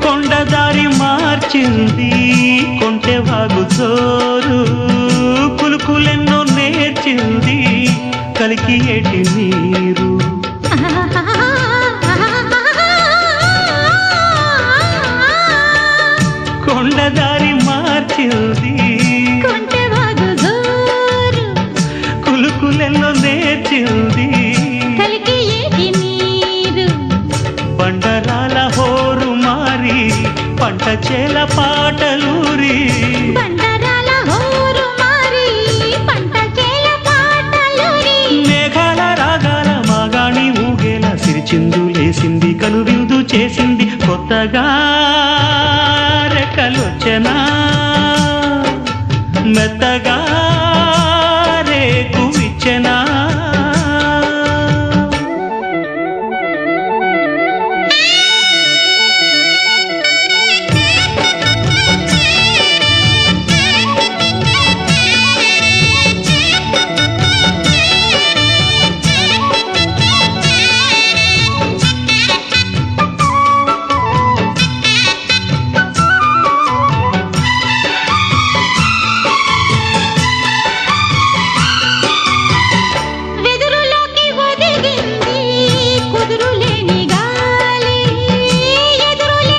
కొండదారి మార్చింది కొంటె వాగు జోరు కులుకులెన్నో నేర్చింది కలికి ఏటి నీరు కొండదారి మార్చింది కొంటె వాగు జోరు కులుకులెన్నో నేర్చింది కలికి ఏటి నీరు బండరాల హోరు మారి పంట చేల పాటలూరి బండరాల హోరు మారి పంట చేల పాటలూరి మేఘాల రాగాల మాగాణి ఊగేల సిరిచిందులేసింది కనువిందు చేసింది కొత్తగా రెక్కలొచ్చెనా మెత్తగా